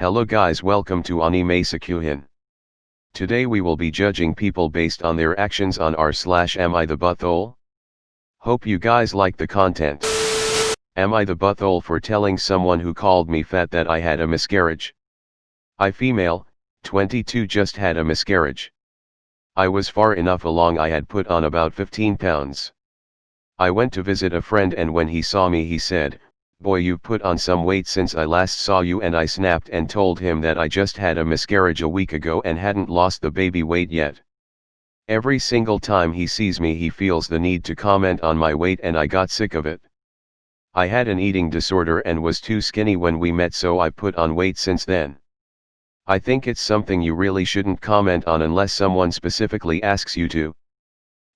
Hello guys, welcome to Anime Sakuhin. Today we will be judging people based on their actions on r/am I the butthole? Hope you guys like the content. Am I the butthole for telling someone who called me fat that I had a miscarriage? I female, 22, just had a miscarriage. I was far enough along I had put on about 15 pounds. I went to visit a friend and when he saw me he said, "Boy, you've put on some weight since I last saw you," and I snapped and told him that I just had a miscarriage a week ago and hadn't lost the baby weight yet. Every single time he sees me he feels the need to comment on my weight and I got sick of it. I had an eating disorder and was too skinny when we met, so I put on weight since then. I think it's something you really shouldn't comment on unless someone specifically asks you to.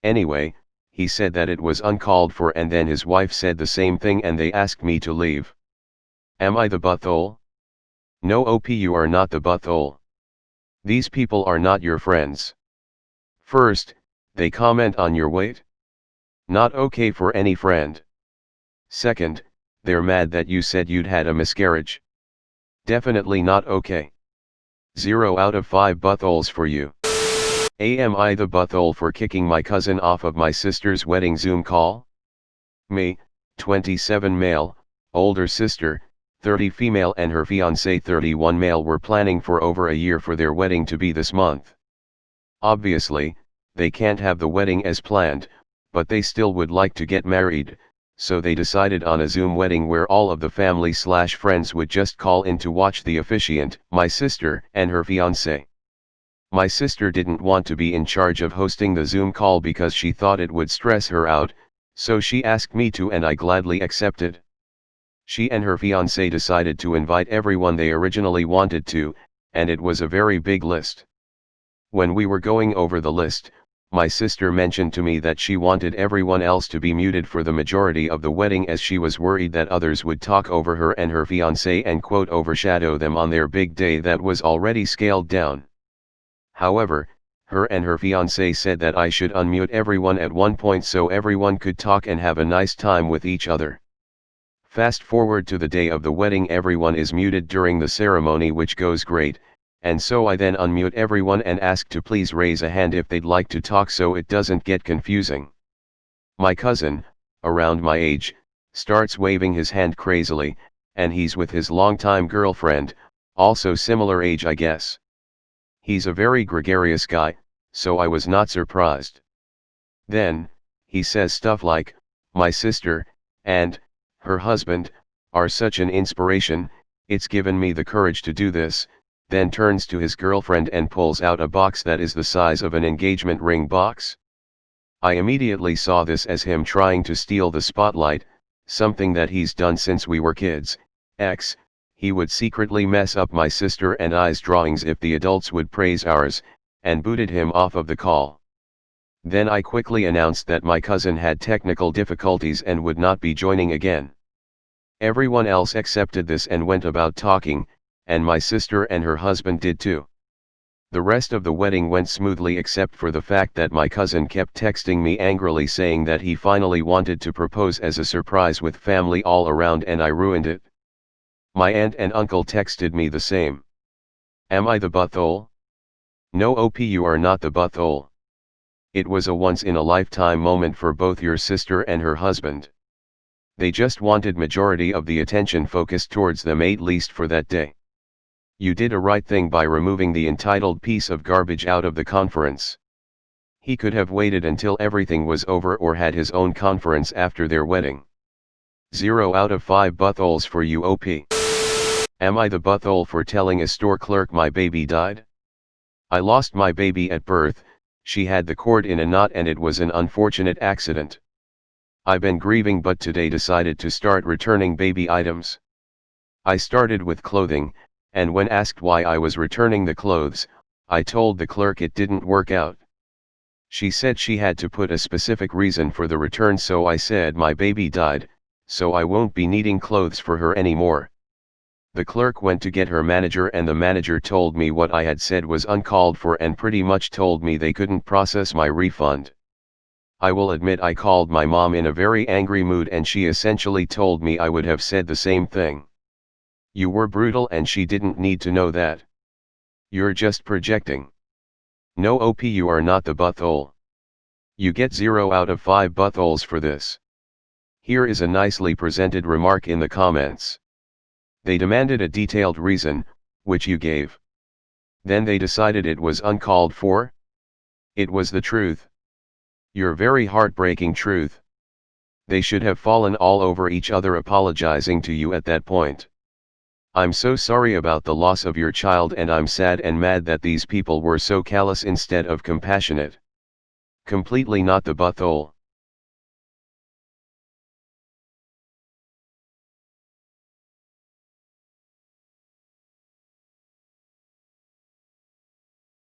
Anyway, he said that it was uncalled for and then his wife said the same thing and they asked me to leave. Am I the butthole? No, OP, you are not the butthole. These people are not your friends. First, they comment on your weight. Not okay for any friend. Second, they're mad that you said you'd had a miscarriage. Definitely not okay. 0 out of 5 buttholes for you. Am I the butthole for kicking my cousin off of my sister's wedding Zoom call? Me, 27 male, older sister, 30 female, and her fiancé 31 male were planning for over a year for their wedding to be this month. Obviously, they can't have the wedding as planned, but they still would like to get married, so they decided on a Zoom wedding where all of the family/friends would just call in to watch the officiant, my sister, and her fiancé. My sister didn't want to be in charge of hosting the Zoom call because she thought it would stress her out, so she asked me to and I gladly accepted. She and her fiancé decided to invite everyone they originally wanted to, and it was a very big list. When we were going over the list, my sister mentioned to me that she wanted everyone else to be muted for the majority of the wedding as she was worried that others would talk over her and her fiancé and quote overshadow them on their big day that was already scaled down. However, her and her fiancé said that I should unmute everyone at one point so everyone could talk and have a nice time with each other. Fast forward to the day of the wedding, everyone is muted during the ceremony, which goes great, and so I then unmute everyone and ask to please raise a hand if they'd like to talk so it doesn't get confusing. My cousin, around my age, starts waving his hand crazily, and he's with his longtime girlfriend, also similar age I guess. He's a very gregarious guy, so I was not surprised. Then, he says stuff like, "My sister, and her husband, are such an inspiration, it's given me the courage to do this," then turns to his girlfriend and pulls out a box that is the size of an engagement ring box. I immediately saw this as him trying to steal the spotlight, something that he's done since we were kids. He would secretly mess up my sister and I's drawings if the adults would praise ours, and booted him off of the call. Then I quickly announced that my cousin had technical difficulties and would not be joining again. Everyone else accepted this and went about talking, and my sister and her husband did too. The rest of the wedding went smoothly except for the fact that my cousin kept texting me angrily saying that he finally wanted to propose as a surprise with family all around and I ruined it. My aunt and uncle texted me the same. Am I the butthole? No, OP, you are not the butthole. It was a once-in-a-lifetime moment for both your sister and her husband. They just wanted majority of the attention focused towards them, at least for that day. You did a right thing by removing the entitled piece of garbage out of the conference. He could have waited until everything was over or had his own conference after their wedding. 0 out of 5 buttholes for you, OP. Am I the butthole for telling a store clerk my baby died? I lost my baby at birth. She had the cord in a knot and it was an unfortunate accident. I've been grieving but today decided to start returning baby items. I started with clothing, and when asked why I was returning the clothes, I told the clerk it didn't work out. She said she had to put a specific reason for the return, so I said my baby died, so I won't be needing clothes for her anymore. The clerk went to get her manager and the manager told me what I had said was uncalled for and pretty much told me they couldn't process my refund. I will admit I called my mom in a very angry mood and she essentially told me I would have said the same thing. You were brutal and she didn't need to know that. You're just projecting. No OP, you are not the butthole. You get 0 out of 5 buttholes for this. Here is a nicely presented remark in the comments. They demanded a detailed reason, which you gave. Then they decided it was uncalled for? It was the truth. Your very heartbreaking truth. They should have fallen all over each other apologizing to you at that point. I'm so sorry about the loss of your child, and I'm sad and mad that these people were so callous instead of compassionate. Completely not the butthole.